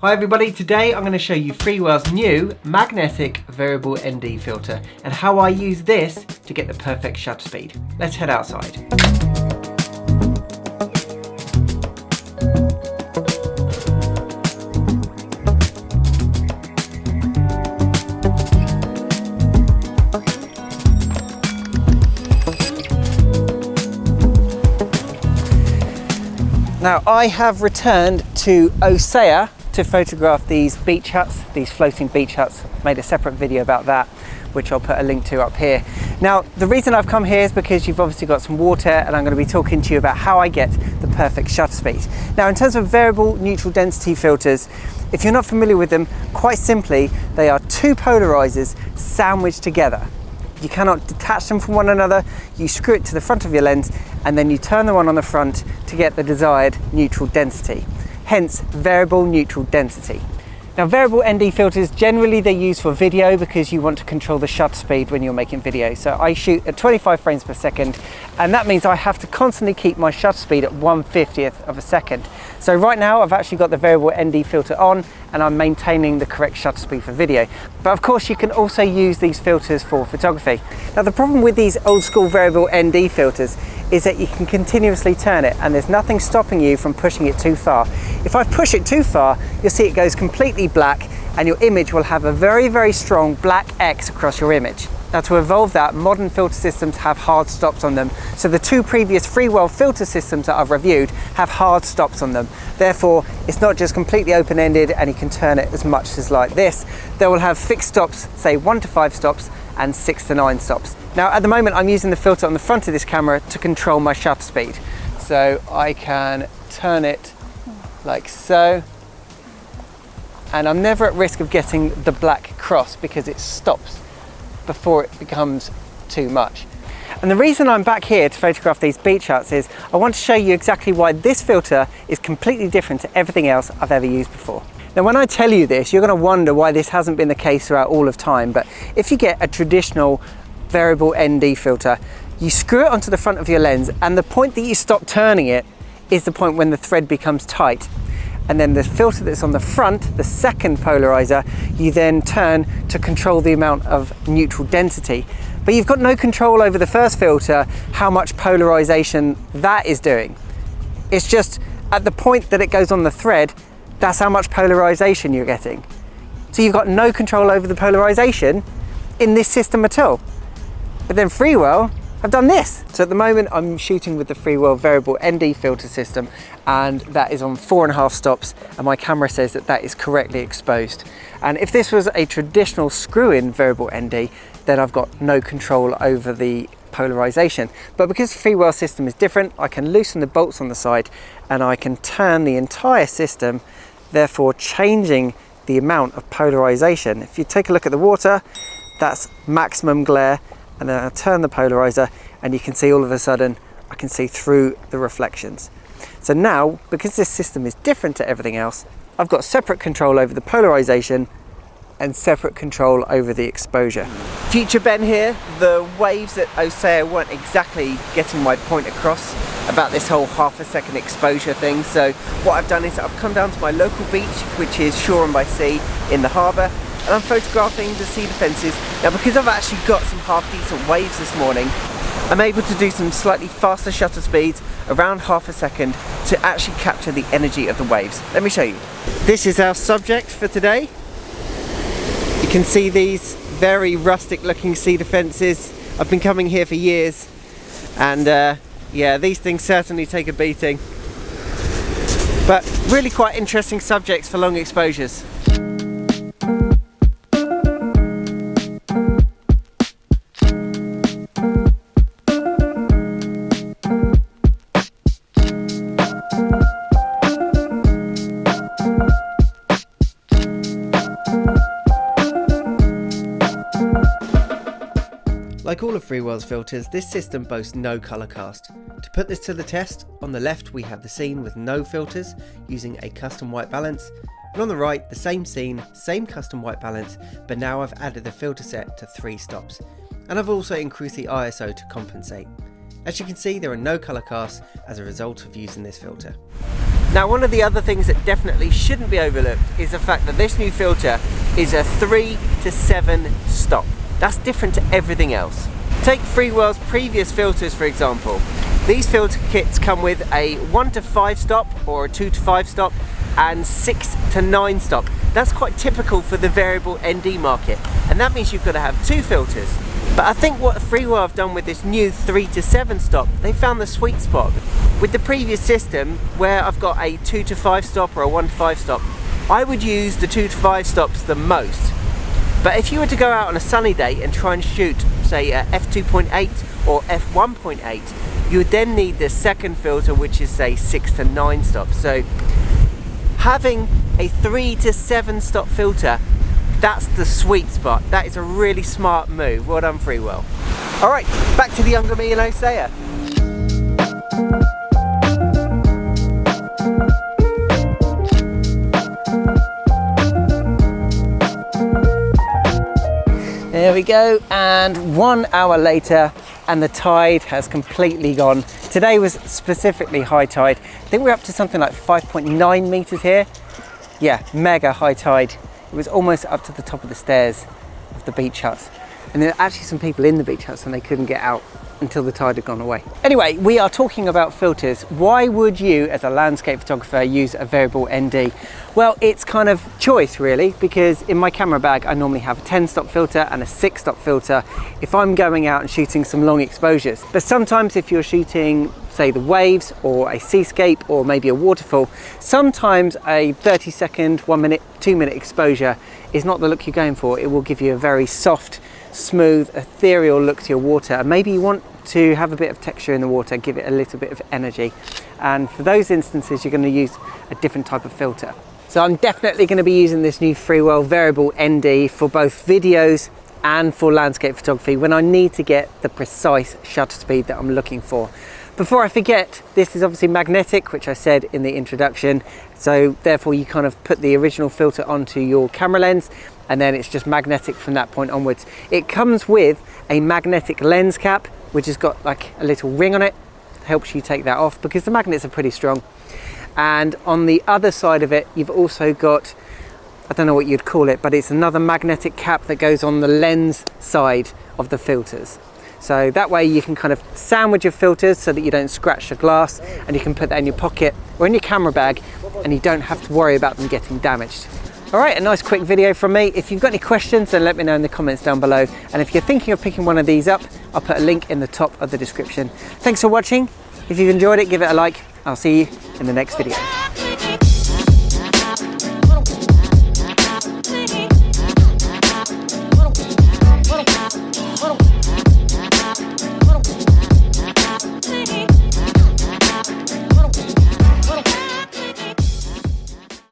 Hi everybody, today I'm going to show you Freewell's new magnetic variable ND filter and how I use this to get the perfect shutter speed. Let's head outside. Now I have returned to Osea to photograph these beach huts, these floating beach huts. Made a separate video about that, which I'll put a link to up here. Now, the reason I've come here is because you've obviously got some water and I'm going to be talking to you about how I get the perfect shutter speed. Now, in terms of variable neutral density filters, if you're not familiar with them, quite simply, they are two polarizers sandwiched together. You cannot detach them from one another. You screw it to the front of your lens and then you turn the one on the front to get the desired neutral density. Hence variable neutral density. Now, variable ND filters, generally they're used for video because you want to control the shutter speed when you're making video. So I shoot at 25 frames per second, and that means I have to constantly keep my shutter speed at 1/50th of a second. So right now I've actually got the variable ND filter on and I'm maintaining the correct shutter speed for video. But of course you can also use these filters for photography. Now, the problem with these old school variable ND filters is that you can continuously turn it and there's nothing stopping you from pushing it too far. If I push it too far, you'll see it goes completely black and your image will have a very, very strong black X across your image. Now, to avoid that, modern filter systems have hard stops on them. So the two previous Freewell filter systems that I've reviewed have hard stops on them. Therefore, it's not just completely open-ended and you can turn it as much as like this. They will have fixed stops, say 1 to 5 stops and 6 to 9 stops. Now, at the moment, I'm using the filter on the front of this camera to control my shutter speed. So I can turn it like so. And I'm never at risk of getting the black cross because it stops before it becomes too much. And the reason I'm back here to photograph these beach huts is I want to show you exactly why this filter is completely different to everything else I've ever used before. Now, when I tell you this, you're going to wonder why this hasn't been the case throughout all of time, but if you get a traditional variable ND filter, you screw it onto the front of your lens and the point that you stop turning it is the point when the thread becomes tight. And then the filter that's on the front, the second polarizer, you then turn to control the amount of neutral density. But you've got no control over the first filter, how much polarization that is doing. It's just at the point that it goes on the thread, that's how much polarization you're getting. So you've got no control over the polarization in this system at all. But then Freewell have done this. So at the moment I'm shooting with the Freewell variable ND filter system and that is on 4.5 stops and my camera says that that is correctly exposed. And if this was a traditional screw-in variable ND, then I've got no control over the polarization. But because the Freewell system is different, I can loosen the bolts on the side and I can turn the entire system, therefore changing the amount of polarization. If you take a look at the water, that's maximum glare, and then I turn the polarizer and you can see all of a sudden I can see through the reflections. So now, because this system is different to everything else, I've got separate control over the polarization and separate control over the exposure. Future Ben here. The waves at Osea weren't exactly getting my point across about this whole half-a-second exposure thing. So what I've done is I've come down to my local beach, which is Shore and by Sea in the harbour, and I'm photographing the sea defences. Now, because I've actually got some half-decent waves this morning, I'm able to do some slightly faster shutter speeds, around half a second, to actually capture the energy of the waves. Let me show you. This is our subject for today. You can see these very rustic looking sea defences. I've been coming here for years and yeah, these things certainly take a beating. But really quite interesting subjects for long exposures. Like all of Freewell's filters, this system boasts no colour cast. To put this to the test, on the left we have the scene with no filters using a custom white balance, and on the right the same scene, same custom white balance, but now I've added the filter set to 3 stops, and I've also increased the ISO to compensate. As you can see, there are no colour casts as a result of using this filter. Now, one of the other things that definitely shouldn't be overlooked is the fact that this new filter is a 3 to 7 stop. That's different to everything else. Take Freewell's previous filters, for example. These filter kits come with a 1 to 5 stop or a 2 to 5 stop and 6 to 9 stop. That's quite typical for the variable ND market, and that means you've got to have 2 filters. But I think what Freewell have done with this new 3 to 7 stop, they found the sweet spot. With the previous system, where I've got a 2 to 5 stop or a 1 to 5 stop, I would use the 2 to 5 stops the most. But if you were to go out on a sunny day and try and shoot, say, a F2.8 or F1.8, you would then need the second filter, which is, say, 6 to 9 stops. So having a 3 to 7 stop filter, that's the sweet spot. That is a really smart move. Well done, Freewell. All right, back to the younger me and Osea. There we go, and 1 hour later, and the tide has completely gone. Today was specifically high tide. I think we're up to something like 5.9 meters here. Yeah, mega high tide. It was almost up to the top of the stairs of the beach huts. And there are actually some people in the beach huts and they couldn't get out until the tide had gone away. Anyway, we are talking about filters. Why would you, as a landscape photographer, use a variable ND? Well, it's kind of choice really, because in my camera bag, I normally have a 10 stop filter and a 6 stop filter if I'm going out and shooting some long exposures. But sometimes if you're shooting, say, the waves or a seascape or maybe a waterfall, sometimes a 30-second, 1 minute, 2 minute exposure is not the look you're going for. It will give you a very soft, smooth, ethereal look to your water. And maybe you want to have a bit of texture in the water, give it a little bit of energy. And for those instances, you're going to use a different type of filter. So I'm definitely going to be using this new Freewell variable ND for both videos and for landscape photography when I need to get the precise shutter speed that I'm looking for. Before I forget, this is obviously magnetic, which I said in the introduction. So therefore you kind of put the original filter onto your camera lens and then it's just magnetic from that point onwards. It comes with a magnetic lens cap, which has got like a little ring on it. Helps you take that off because the magnets are pretty strong. And on the other side of it, you've also got, I don't know what you'd call it, but it's another magnetic cap that goes on the lens side of the filters. So that way you can kind of sandwich your filters so that you don't scratch the glass, and you can put that in your pocket or in your camera bag and you don't have to worry about them getting damaged. All right, a nice quick video from me. If you've got any questions, then let me know in the comments down below. And if you're thinking of picking one of these up, I'll put a link in the top of the description. Thanks for watching. If you've enjoyed it, give it a like. I'll see you in the next video.